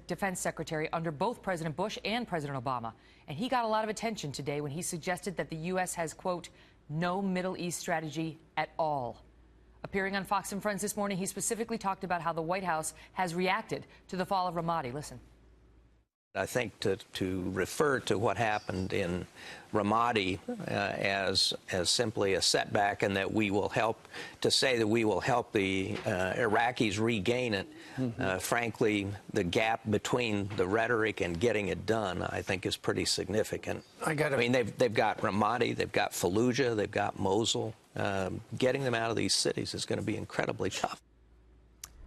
defense secretary under both President Bush and President Obama. And he got a lot of attention today when he suggested that the U.S. has, quote, no Middle East strategy at all. Appearing on Fox and Friends this morning, he specifically talked about how the White House has reacted to the fall of Ramadi. Listen. I think to refer to what happened in Ramadi as simply a setback and that we will help, to say that we will help the Iraqis regain it, frankly, the gap between the rhetoric and getting it done, I think, is pretty significant. I mean, they've got Ramadi, they've got Fallujah, they've got Mosul. Getting them out of these cities is going to be incredibly tough.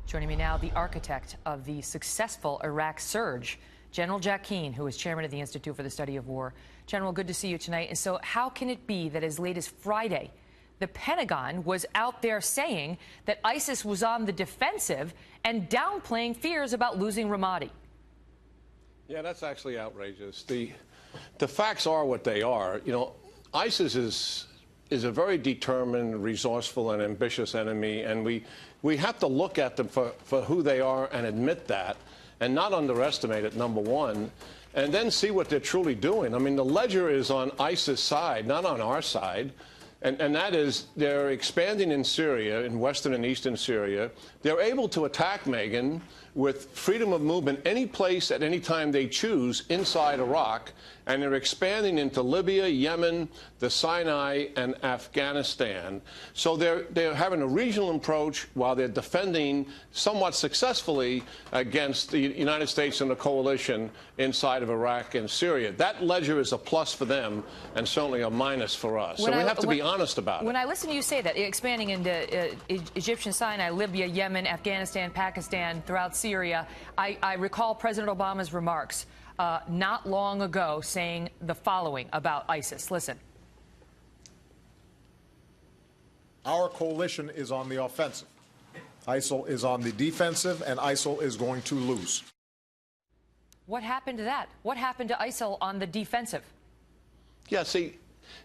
Joining me now, the architect of the successful Iraq surge, General Jack Keane, who is chairman of the Institute for the Study of War. General, good to see you tonight. And so how can it be that as late as Friday, the Pentagon was out there saying that ISIS was on the defensive and downplaying fears about losing Ramadi? Yeah, that's actually outrageous. The facts are what they are. You know, ISIS is a very determined, resourceful, and ambitious enemy, and we have to look at them for who they are and admit that, and not underestimate it, number one, and then see what they're truly doing. I mean, the ledger is on ISIS' side, not on our side, and that is they're expanding in Syria, in western and eastern Syria. They're able to attack, Megyn, with freedom of movement any place at any time they choose inside Iraq, and they're expanding into Libya, Yemen, the Sinai, and Afghanistan. So they're having a regional approach while they're defending somewhat successfully against the United States and the coalition inside of Iraq and Syria. That ledger is a plus for them and certainly a minus for us. So we have to be honest about it. When I listen to you say that, expanding into Egyptian Sinai, Libya, Yemen, Afghanistan, Pakistan, throughout Syria, I recall President Obama's remarks not long ago saying the following about ISIS. Listen. Our coalition is on the offensive. ISIL is on the defensive, and ISIL is going to lose. What happened to that? What happened to ISIL on the defensive? Yeah, see,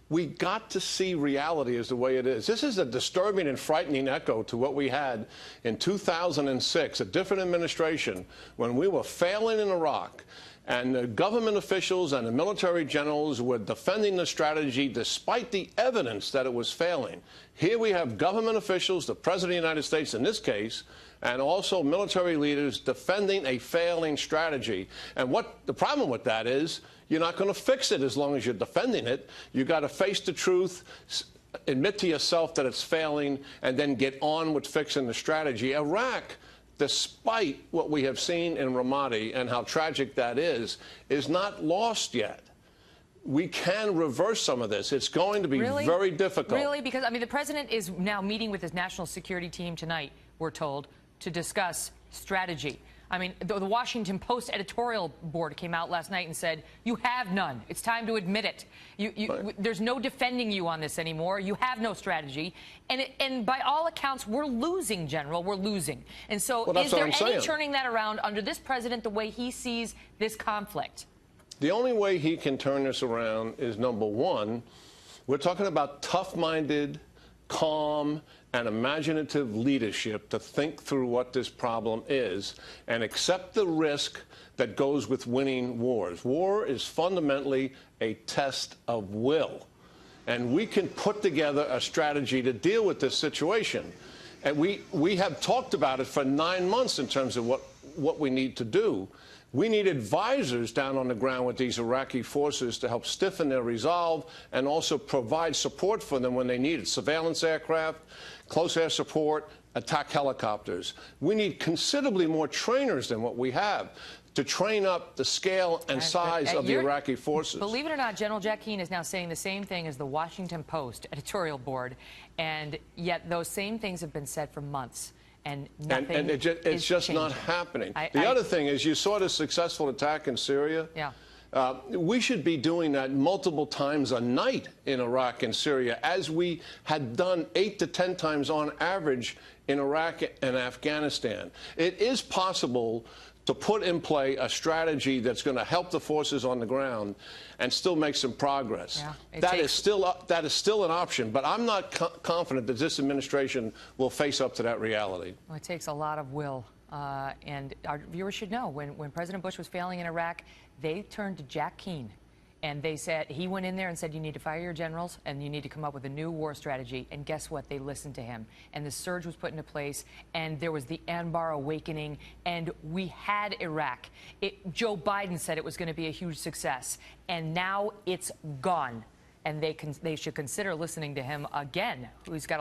we got to see reality as the way it is. This is a disturbing and frightening echo to what we had in 2006, a different administration, when we were failing in Iraq. And the government officials and the military generals were defending the strategy despite the evidence that it was failing. Here we have government officials, the President of the United States in this case, and also military leaders defending a failing strategy. And what the problem with that is, you're not going to fix it as long as you're defending it. You've got to face the truth, admit to yourself that it's failing, and then get on with fixing the strategy. Iraq, despite what we have seen in Ramadi and how tragic that is not lost yet. We can reverse some of this. It's going to be very difficult. Really? Because, I mean, the president is now meeting with his national security team tonight, we're told, to discuss strategy. I mean, the Washington Post editorial board came out last night and said, you have none. It's time to admit it. There's no defending you on this anymore. You have no strategy. And by all accounts, we're losing, General. We're losing. And so is there any turning that around under this president the way he sees this conflict? The only way he can turn this around is, number one, we're talking about tough-minded, calm, and imaginative leadership to think through what this problem is and accept the risk that goes with winning wars. War is fundamentally a test of will. And we can put together a strategy to deal with this situation. And we have talked about it for 9 months in terms of what we need to do. We need advisors down on the ground with these Iraqi forces to help stiffen their resolve and also provide support for them when they need it. Surveillance aircraft, close air support, attack helicopters. We need considerably more trainers than what we have to train up the scale and size of the Iraqi forces. Believe it or not, General Jack Keane is now saying the same thing as the Washington Post editorial board, and yet those same things have been said for months. And nothing it's just not happening. The other thing is, you saw the successful attack in Syria. Yeah. We should be doing that multiple times a night in Iraq and Syria, as we had done 8 to 10 times on average in Iraq and Afghanistan. It is possible to put in play a strategy that's going to help the forces on the ground and still make some progress. Yeah, that is still an option, but I'm not confident that this administration will face up to that reality. Well, it takes a lot of will And our viewers should know, when President Bush was failing in Iraq, they turned to Jack Keane. And they said, he went in there and said, you need to fire your generals and you need to come up with a new war strategy. And guess what? They listened to him. And the surge was put into place. And there was the Anbar awakening. And we had Iraq. Joe Biden said it was going to be a huge success. And now it's gone. And they should consider listening to him again. He's got